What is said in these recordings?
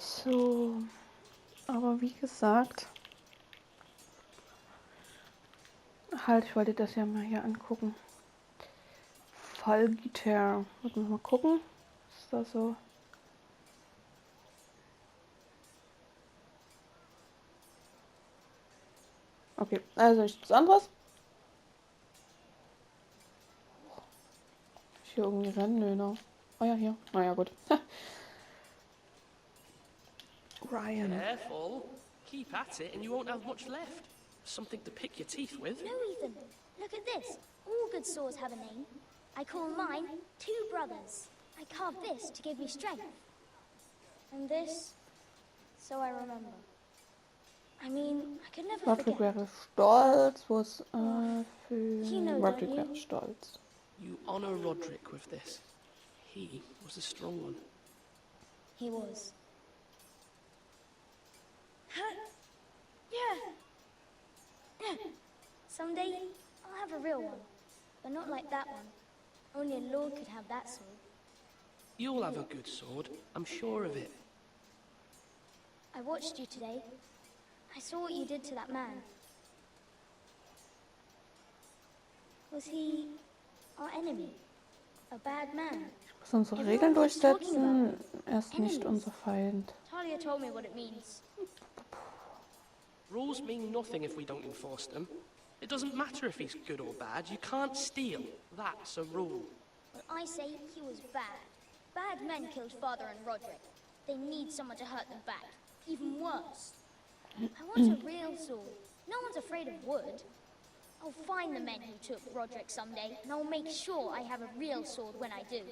So, aber wie gesagt, halt, ich wollte das ja mal hier angucken. Fallgitarre. Müssen wir mal gucken. Ist das so? Okay, also nichts anderes. Ist hier irgendwie rennen? Nö, ne? Oh ja, hier. Naja, gut. Ryan. Careful. Keep at it and you won't have much left. Something to pick your teeth with. No, Ethan. Look at this. All good swords have a name. I call mine Two Brothers. I carved this to give me strength. And this, so I remember. I mean, I could never Roderick forget. wäre stolz. Wo ist für You know, Roderick don't wäre you? stolz. You honor Roderick with this. He was a strong one. He was. Yeah. Someday, I'll have a real one. But not like that one. Only a lord could have that sword. You'll have a good sword, I'm sure of it. I watched you today. I saw what you did to that man. Was he our enemy? A bad man? Muss unsere Regeln durchsetzen. Er ist nicht unser Feind. Talia told me what it means. Rules mean nothing if we don't enforce them. It doesn't matter if he's good or bad, you can't steal. That's a rule. Well, I say he was bad. Bad men killed Father and Roderick. They need someone to hurt them back. Even worse. I want a real sword. No one's afraid of wood. I'll find the men who took Roderick someday, and I'll make sure I have a real sword when I do.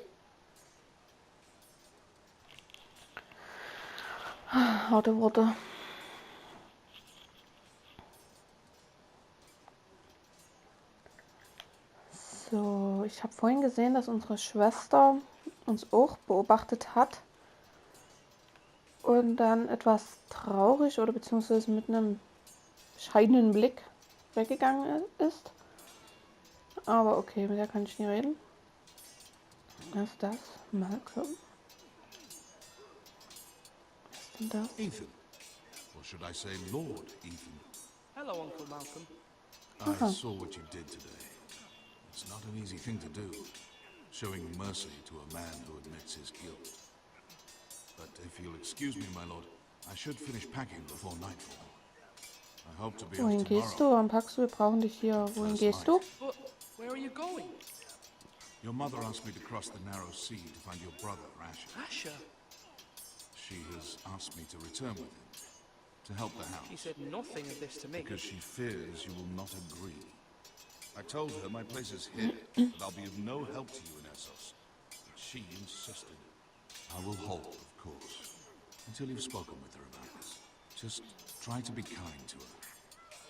Harte Worte. So, ich habe vorhin gesehen, dass unsere Schwester uns auch beobachtet hat und dann etwas traurig oder beziehungsweise mit einem bescheidenen Blick weggegangen ist. Aber okay, mit der kann ich nie reden. Was ist das? Malcolm? Was ist denn das? Ethan. Or should I say Lord Ethan? Hello, Uncle Malcolm. I saw what you did today. It's not an easy thing to do, showing mercy to a man who admits his guilt. But if you'll excuse me, my lord, I should finish packing before nightfall. I hope to be Wohin off gehst du? tomorrow. Warum packst du? Wir brauchen dich hier. Wohin gehst du? But where are you going? Your mother asked me to cross the narrow sea to find your brother, Asher. Asher? She has asked me to return with him, to help the house. She said nothing of this to me. Because she fears you will not agree. I told her my place is here, that I'll be of no help to you in Essos. But she insisted. I will hold, of course, until you've spoken with her about this. Just try to be kind to her.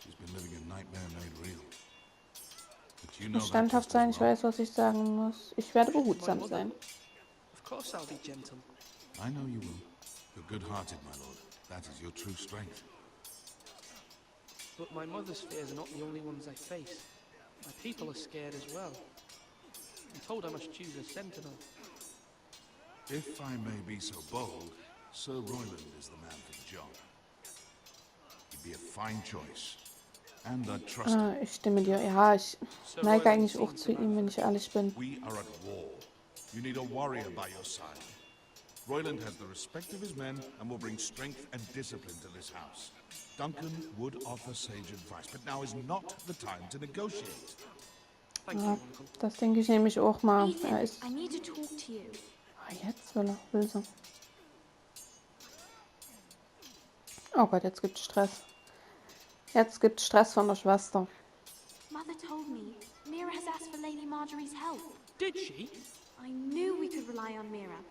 She's been living a nightmare made real. But you know that Standhaft just sein, as ich well. weiß, was ich sagen muss. Ich werde behutsam sein. Of course I'll be gentle. I know you will. You're good-hearted, my lord. That is your true strength. But my mother's fears are not the only ones I face. My people are scared as well. I'm told I must choose a sentinel. If I may be so bold, Sir Royland is the man for the job. He'd be a fine choice. And I'd trust him. Ich stimme dir. Ja, ich neige eigentlich auch zu ihm, wenn ich ehrlich bin. We are at war. You need a warrior by your side. Royland has the respect of his men and will bring strength and discipline to this house. Duncan would offer sage advice, but now is not the time to negotiate. Thank you, Ja, Uncle. das denke ich nämlich auch mal. Er Ethan, ist. I need to talk to you. Ah, jetzt will sie. Oh Gott, jetzt gibt's Stress. Jetzt gibt's Stress von der Schwester. Mother told me Mira has asked for Lady Marjorie's help. Did she? I knew we could rely on Mira.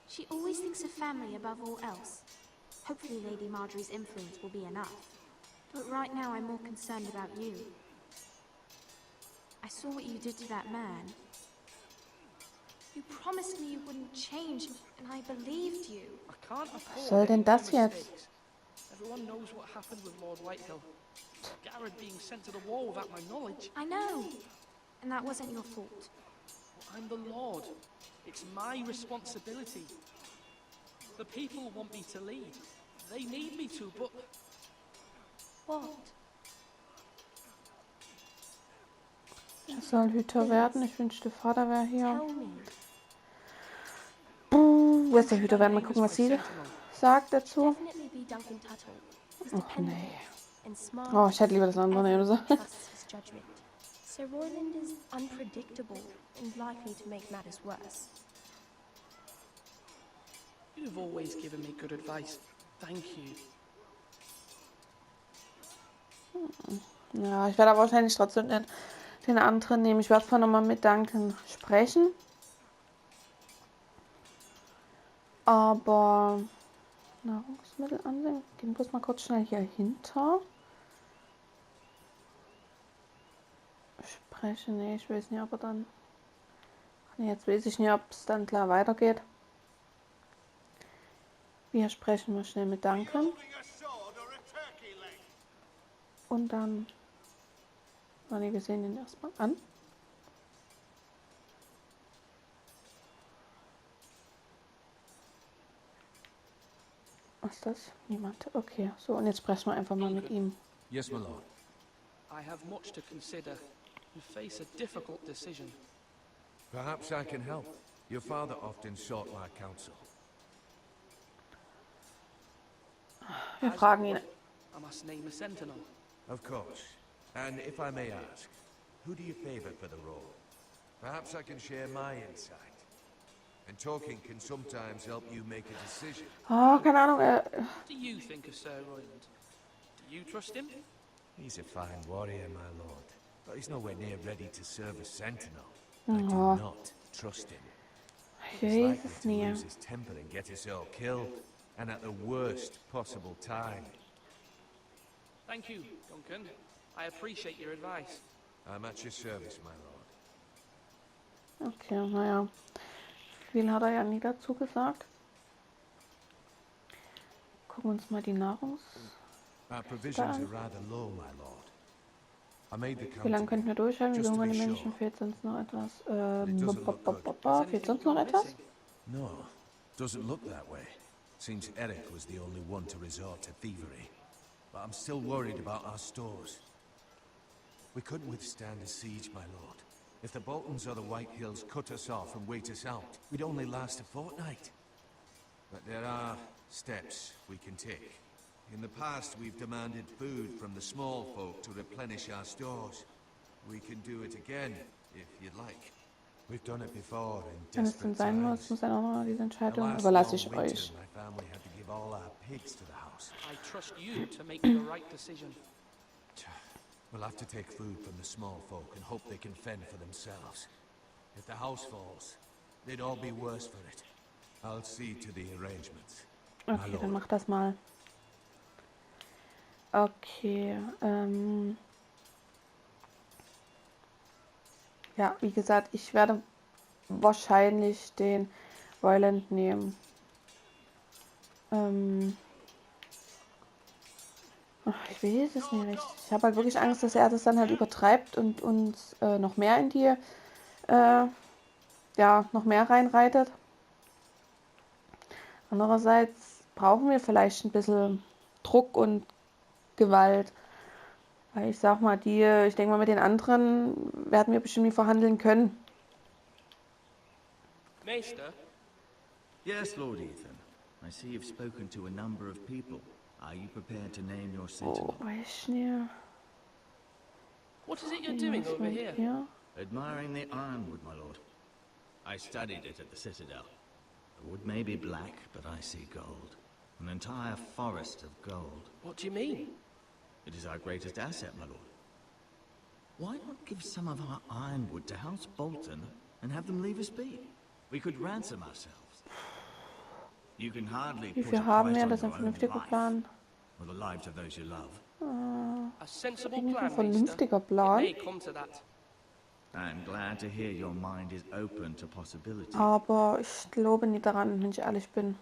She always thinks of family above all else. Hopefully Lady Marjorie's influence will be enough. But right now I'm more concerned about you. I saw what you did to that man. You promised me you wouldn't change, and I believed you. I can't afford soll denn any das more jetzt? mistakes. Everyone knows what happened with Lord Whitehill. Garrett being sent to the wall without my knowledge. I know. And that wasn't your fault. I'm the Lord. It's my responsibility. The people want me to lead. They need me to, but What? Er soll Hüter werden. Ich wünschte, Vater wäre hier. Tell me. Wo ist der Hüter werden? Mal gucken, was sie sagt dazu. Definitely be Duncan Tuttle. He's Och dependable nee. and smart. Oh, ich hätte lieber das andere nehmen sollen. Everyone trusts his judgment. Sir Royland is unpredictable and likely to make matters worse. you've always given me good advice. Thank you. Ja, ich werde aber wahrscheinlich trotzdem den anderen nehmen. Ich werde zwar nochmal mit Duncan sprechen. Aber Nahrungsmittel ansehen. Gehen bloß mal kurz schnell hier hinter. Sprechen, nee, ich weiß nicht, aber dann. Nee, jetzt weiß ich nicht, ob es dann klar weitergeht. Wir sprechen mal schnell mit Duncan. Und dann. Oh nee, wir sehen ihn erstmal an. Was ist das? Niemand. Okay, so, und jetzt sprechen wir einfach mal mit ihm. Yes, my lord. I have much to consider and face a difficult decision. Perhaps I can help. Your father often sought my counsel. Wir As fragen ihn. would, I must name a sentinel. Of course. And if I may ask, who do you favor for the role? Perhaps I can share my insight. And talking can sometimes help you make a decision. Oh, keine Ahnung. What do you think of Sir Royland? Do you trust him? He's a fine warrior, my lord, but he's nowhere near ready to serve as sentinel. I Oh. do not trust him. Ich He's weiß likely es to nie. lose his temper and get us all killed, and at the worst possible time. Thank you, Duncan. I appreciate your advice. I'm at your service, my lord. Okay, naja. Viel hat er ja nie dazu gesagt. Gucken uns mal die Nahrungs... Our provisions are rather low, my lord. I made the Wie lange count. könnten wir durchhalten? Wie Just to hungernde be Menschen sure. fehlt sonst noch etwas? It doesn't look good. Fehlt sonst noch etwas? No, doesn't look that way. Seems Eric was the only one to resort to thievery. But I'm still worried about our stores. We couldn't withstand a siege, my lord. If the Boltons or the White Hills cut us off and wait us out, we'd only last a fortnight. But there are steps we can take. In the past, we've demanded food from the small folk to replenish our stores. We can do it again, if you'd like. We've done it before in Wenn es denn desperate sein muss, times. muss er nochmal diese The Entscheidung. last Überlasse long ich winter, euch. my family had to give all our pigs to the house. I trust you to make the right decision. We'll have to take food from the small folk and hope they can fend for themselves. If the house falls, they'd all be worse for it. I'll see to the arrangements. Okay, dann mach das mal. Okay, ja, wie gesagt, ich werde wahrscheinlich den Royland nehmen. Ich weiß es nicht richtig. Ich habe halt wirklich Angst, dass er das dann halt übertreibt und uns noch mehr in die, ja, noch mehr reinreitet. Andererseits brauchen wir vielleicht ein bisschen Druck und Gewalt. Weil ich sag mal, ich denke mal, mit den anderen werden wir bestimmt nie verhandeln können. Maester, Yes, Lord Ethan. I see you've spoken to a number of people. Are you prepared to name your Oh, sentinel? weiß nicht. what is it you're doing over here? Hier. Admiring the ironwood, my lord. I studied it at the Citadel. The wood may be black, but I see gold. An entire forest of gold. What do you mean? It is our greatest asset, my lord. Why not give some of our ironwood to House Bolton and have them leave us be? We could ransom ourselves. You can hardly Wie put viel a haben price wir? on Das ist your ein own vernünftiger life, Plan. or the lives of those you love. A sensible Ein plan, Maester. vernünftiger It Plan. may come to that. I'm glad to hear your mind is open to possibility. Aber ich glaube nicht daran, wenn ich ehrlich bin.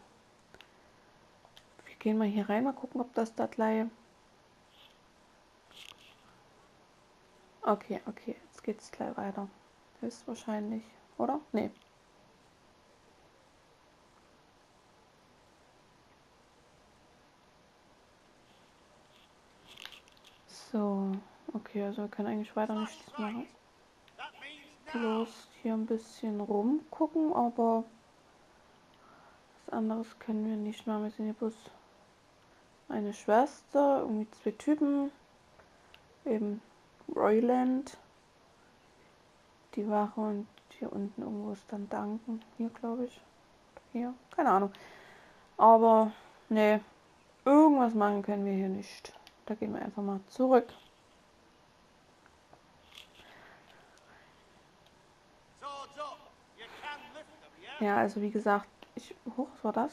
Wir gehen mal hier rein, mal gucken, ob das da gleich... Okay, jetzt geht's gleich weiter. Höchstwahrscheinlich, oder? Nee. So, okay, also wir können eigentlich weiter nichts machen. Bloß hier ein bisschen rumgucken, aber was anderes können wir nicht machen. Wir sind hier bloß eine Schwester, irgendwie 2 Typen, eben Royland, die Wache und hier unten irgendwo ist dann Danken. Hier, glaube ich. Hier, keine Ahnung. Aber, nee, irgendwas machen können wir hier nicht. Da gehen wir einfach mal zurück. Ja, also wie gesagt, hoch, was war das?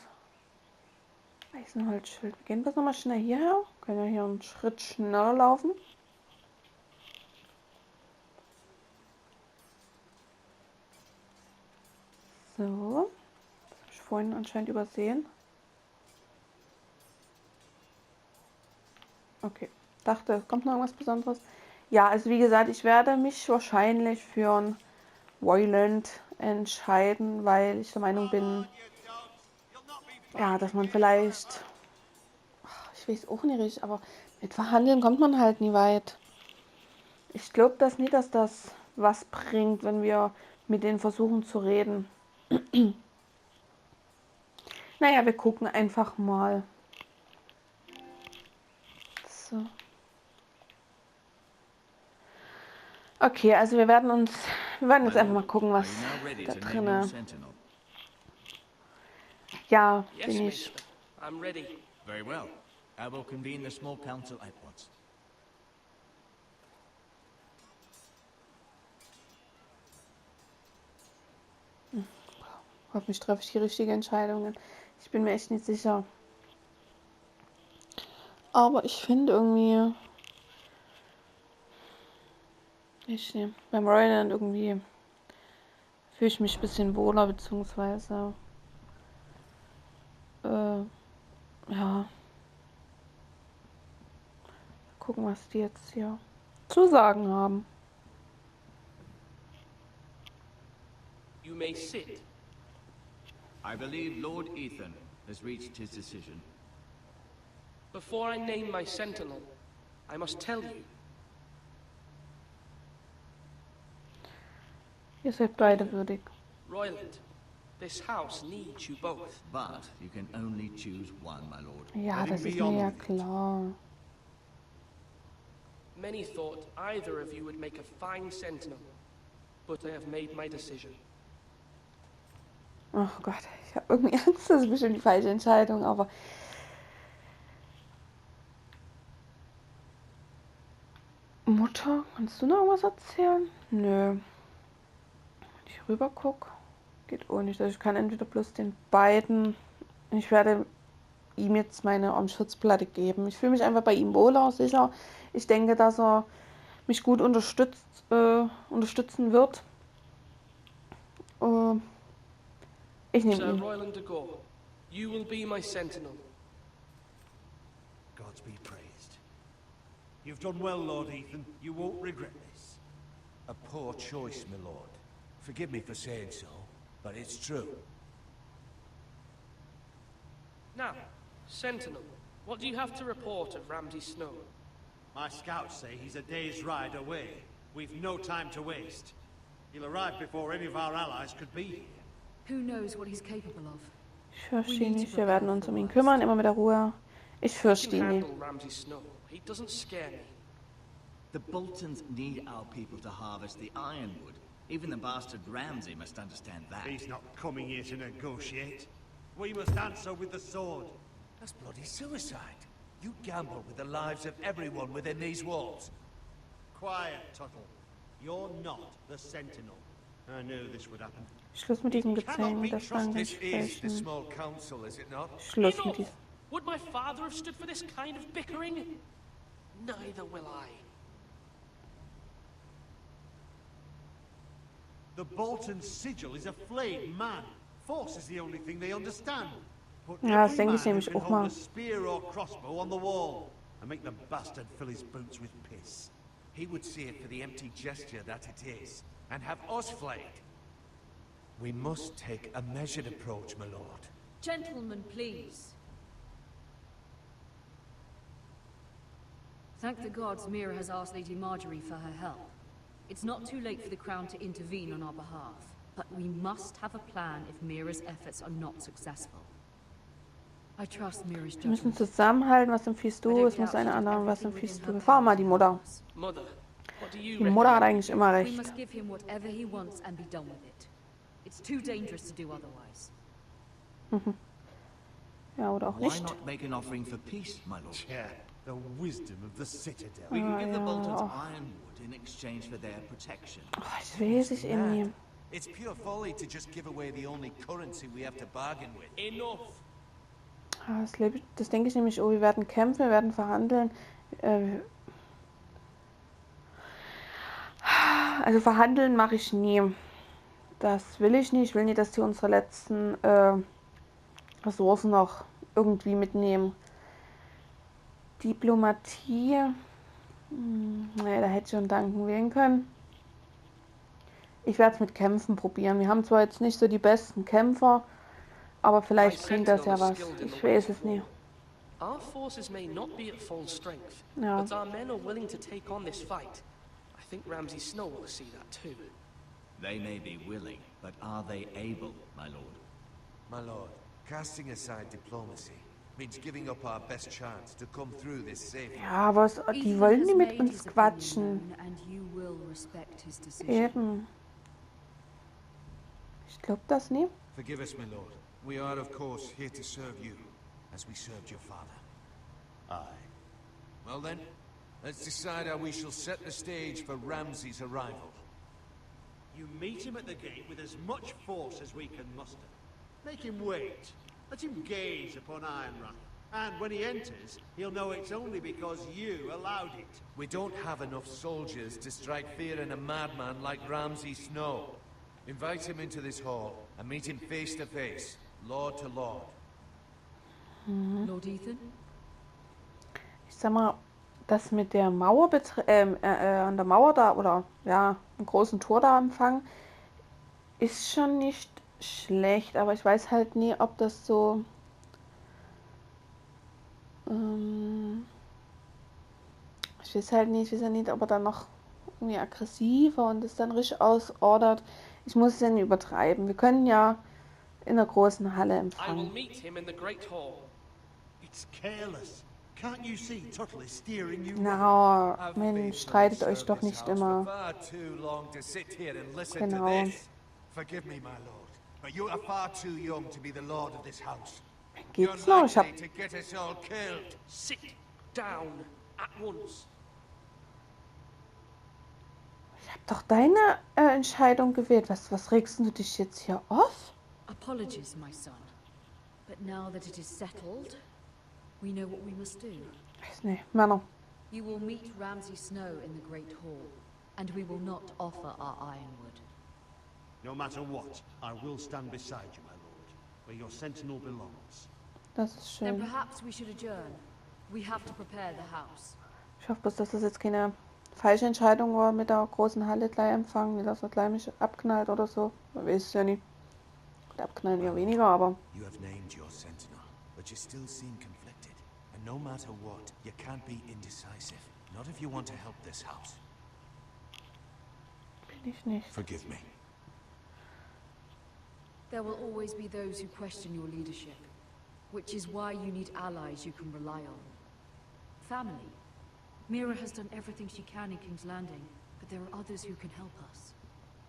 Eisenholzschild. Wir gehen bloß nochmal schnell hierher. Können ja hier einen Schritt schneller laufen. So. Das habe ich vorhin anscheinend übersehen. Okay. Dachte, es kommt noch irgendwas Besonderes. Ja, also wie gesagt, ich werde mich wahrscheinlich für ein Wayland entscheiden, weil ich der Meinung bin, ja, dass man vielleicht, ich weiß auch nicht richtig, aber mit Verhandeln kommt man halt nie weit. Ich glaube das nie, dass das was bringt, wenn wir mit denen versuchen zu reden. Naja, wir gucken einfach mal. So. Okay, also wir werden jetzt einfach mal gucken, was da drinne. Ja, Yes, bin ich. Maester. I'm ready. Very well. I will convene the small council at once. Hoffentlich treffe ich die richtigen Entscheidungen. Ich bin mir echt nicht sicher. Aber ich finde irgendwie, beim Royland irgendwie fühle ich mich ein bisschen wohler, beziehungsweise, ja, gucken, was die jetzt hier zu sagen haben. You may sit. I believe Lord Ethan has reached his decision. Before I name my sentinel, I must tell you. Ihr seid beide würdig. Royland, this house needs you both. But you can only choose one, my lord. Ja, das ist mir ja klar. Many thought either of you would make a fine sentinel, but I have made my decision. Oh Gott, ich habe irgendwie Angst, das ist bestimmt die falsche Entscheidung, aber Mutter, kannst du noch irgendwas erzählen? Nö. Wenn ich rüber gucke, geht auch nicht. Also ich kann entweder bloß den beiden, ich werde ihm jetzt meine Armschutzplatte geben. Ich fühle mich einfach bei ihm wohler, sicher. Ich denke, dass er mich gut unterstützen wird. Ich nehme Sir ihn. Royland de Gore, you will be my sentinel. Gods be praised. You've done well, Lord Ethan. You won't regret this. A poor choice, my lord. Forgive me for saying so, but it's true. Now, sentinel, what do you have to report of Ramsay Snow? My scouts say he's a day's ride away. We've no time to waste. He'll arrive before any of our allies could be here. Who knows what he's capable of? Ich fürchte ihn nicht. Wir werden uns um ihn kümmern, immer mit der Ruhe. Ich I fürchte can ihn nicht. handle Ramsay Snow. He doesn't scare me. The Boltons need our people to harvest the ironwood. Even the bastard Ramsay must understand that. He's not coming here to negotiate. We must answer with the sword. That's bloody suicide. You gamble with the lives of everyone within these walls. Quiet, Tuttle. You're not the Sentinel. I knew this would happen. Schluss mit diesem Gezänge, das This is the Frankensprechen. small council, is it not? Schluss mit Enough! diesem. Would my father have stood for this kind of bickering? Neither will I. The Bolton sigil is a flayed man. Force is the only thing they understand. Put Ja, das every denke man ich who nämlich can auch hold mal. a spear or crossbow on the wall and make the bastard fill his boots with piss. He would see it for the empty gesture that it is, and have us flayed. We must take a measured approach, my lord. Gentlemen, please. Thank the gods Mira has asked Lady Marjorie for her help. It's not too late for the Crown to intervene on our behalf. But we must have a plan if Mira's efforts are not successful. I trust Mira's Wir müssen judgment. zusammenhalten, was empfiehlst du? Es muss eine andere, was empfiehlst du? Wir fahren mal die Mutter. Mother, what do you Die Mutter hat recommend? eigentlich immer We recht. must give him whatever he wants and be done with it. It's too dangerous to do otherwise. Ja, oder auch Why nicht. not make an offering for peace, my lord? Yeah, the wisdom of the Citadel. We could give the ja, Boltons och. ironwood in exchange for their protection. Oh, ich weiß ich irgendwie. It's pure folly to just give away the only currency we have to bargain with. Enough. Das denke ich nämlich, oh, wir werden kämpfen, wir werden verhandeln. Also verhandeln mache ich nie. Das will ich nicht. Ich will nicht, dass die unsere letzten Ressourcen noch irgendwie mitnehmen. Diplomatie. Naja, da hätte ich schon Danken wählen können. Ich werde es mit Kämpfen probieren. Wir haben zwar jetzt nicht so die besten Kämpfer, aber vielleicht bringt das ja was. Ich weiß es nicht. Our forces may not be at full strength, Ja. but our men are willing to take on this fight. I think Ramsay Snow will see that too. They may be willing, but are they able, my lord? My lord, casting aside diplomacy means giving up our best chance to come through this safely. Ja, aber die wollen nicht mit uns quatschen. And you will respect his decision. Eben. Ich glaube das nie. Forgive us, my lord. We are, of course, here to serve you, as we served your father. Aye. Well then, let's decide how we shall set the stage for Ramsay's arrival. You meet him at the gate with as much force as we can muster. Make him wait. Let him gaze upon Ironrath. And when he enters, he'll know it's only because you allowed it. We don't have enough soldiers to strike fear in a madman like Ramsay Snow. Invite him into this hall and meet him face to face, lord to lord. Lord Ethan? Ich sag mal, das mit der Mauer an der Mauer da oder ja, im großen Tor da empfangen, ist schon nicht schlecht, aber ich weiß halt nie, ob das so ich weiß ja nicht, ob er dann noch irgendwie aggressiver und es dann richtig ausordert. Ich muss es ja nicht übertreiben. Wir können ja in der großen Halle I will empfangen. meet him in the Great Hall. It's careless. Can't you see Tuttle is steering you? Na, Have Mensch, faith streitet that we euch served doch this nicht house immer. for far too long to sit here and listen Genau. to this. Forgive me, my lord, but you are far too young to be the lord of this house. You're Geht's noch? Ich hab likely to get us all killed. Sit down at once. doch deine Entscheidung gewählt. Was regst du dich jetzt hier auf? Apologies, my son. But now that it is settled, we know what we must do. Weiß nicht, Männer. You will meet Ramsay Snow in the Great Hall, and we will not offer our ironwood. No matter what, I will stand beside you, my lord, where your sentinel belongs. Das ist Then schön. perhaps we should adjourn. We have to prepare the house. Ich hoffe bloß, dass das jetzt keine falsche Entscheidung war mit der großen Halle gleich empfangen, nicht, dass er gleich mich abknallt oder so. Man weiß es ja nicht. Gut, abknallen eher weniger, aber You have named your sentinel, but you still seem conflicted. And no matter what, you can't be indecisive. Not if you want to help this house. bin ich nicht. Forgive me. There will always be those who question your leadership, which is why you need allies you can rely on. Family. Mira has done everything she can in King's Landing, but there are others who can help us.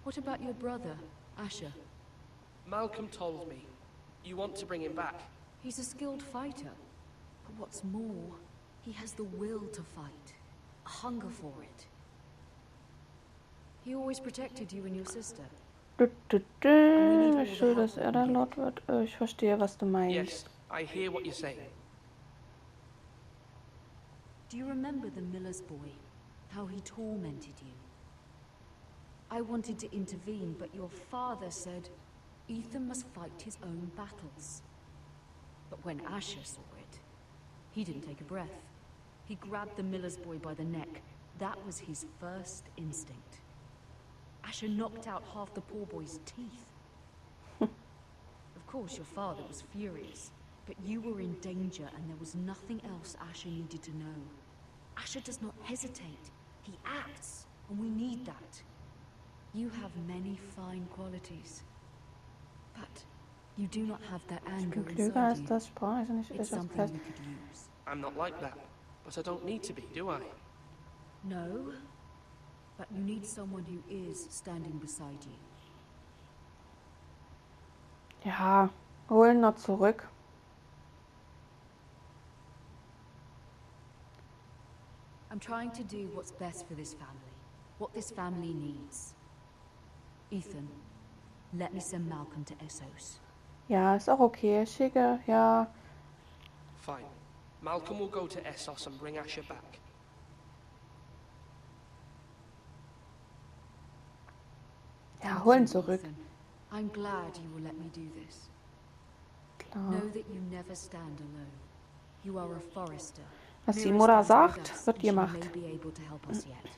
What about your brother, Asher? Malcolm told me. You want to bring him back. He's a skilled fighter. But what's more, he has the will to fight. A hunger for it. He always protected you and your sister. Schön, dass er der Lord wird. Ich verstehe, was du meinst. Yes, I hear what you're saying. Do you remember the miller's boy? How he tormented you? I wanted to intervene, but your father said, Ethan must fight his own battles. But when Asher saw it, he didn't take a breath. He grabbed the miller's boy by the neck. That was his first instinct. Asher knocked out half the poor boy's teeth. Of course, your father was furious, but you were in danger and there was nothing else Asher needed to know. Asher does not hesitate. He acts, and we need that. You have many fine qualities, but you do not have that Ich anger bin klüger inside als you. das, sprach ich nicht. It's Ist das something fest? you could use. I'm not like that, but I don't need to be, do I? No, but you need someone who is standing beside you. Ja, holen noch zurück. I'm trying to do what's best for this family, what this family needs. Ethan, let me send Malcolm to Essos. Ja, ist auch okay. Schicke, ja. Fine. Malcolm will go to Essos and bring Asher back. Ja, Thank holen you, zurück. Ethan. I'm glad you will let me do this. Klar. Know that you never stand alone. You are a forester. Was die Mira Mutter stands with sagt, us, wird and she gemacht. may be able to help us yet.